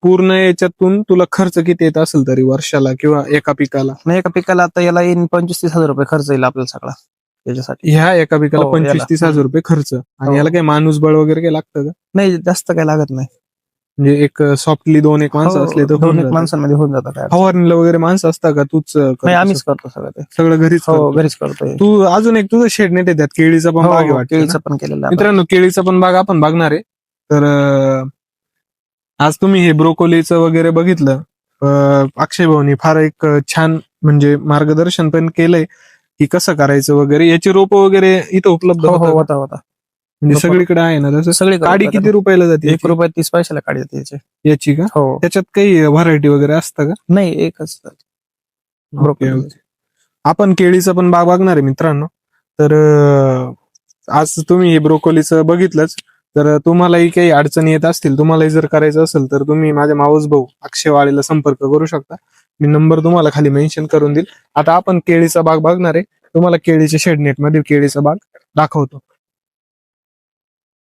पूर्ण याच्यातून तुला खर्च किती येत असेल तरी वर्षाला किंवा एका पिकाला? नाही, एका पिकाला आता याला येईन 25-30 हजार रुपये खर्च येईल आपल्याला सगळा याच्यासाठी. ह्या एका पिकाला हो, 25-30 हजार रुपये खर्च, आणि हो. याला काही माणूस बळ वगैरे काही लागतं का? नाही, जास्त काही लागत नाही. म्हणजे एक सॉफ्टली 2-1 माणसं असले तर होऊन 2-1 जातं. माणसांमध्ये होऊन जातं काय. फवारणीला वगैरे माणसं असतात का? तूच करतो? नाही, आम्हीच करतो सगळं ते. सगळं घरीच हो, करतो? घरीच करतोय. तू अजून एक तुझं शेड नेट त्यात केळीचा पण बाग आहे वाटतं ना? केळीचं पण केलेलं आहे. मित्रांनो, केळीचा पण बाग आपण बघणार आहे. तर आज तुम्ही हे ब्रोकोलीचं वगैरे बघितलं. अक्षय भाऊनी फार एक छान म्हणजे मार्गदर्शन पण केलंय की कसं करायचं वगैरे. याची रोपं वगैरे इथं उपलब्ध हो, होतात? होता. म्हणजे रोपं सगळीकडे आहे ना तसं? सगळी काडी किती रुपयाला जाते 1 रुपये 30 पैशाला काढी येते याची. याची का? हो. त्याच्यात काही व्हरायटी वगैरे असतं का? नाही, एकच ब्रोकोली. आपण केळीचं पण बाग बघणार आहे मित्रांनो. तर आज तुम्ही हे ब्रोकोलीचं बघितलंच. तर तुम्हालाही काही अडचणी येत असतील, तुम्हालाही जर करायचं असेल तर तुम्ही माझ्या मावस भाऊ अक्षय वाळेला संपर्क करू शकता. मी नंबर तुम्हाला खाली मेन्शन करून देईल. आता आपण केळीचा बाग बघणार आहे. तुम्हाला केळीच्या शेडनेट मध्ये केळीचा बाग दाखवतो.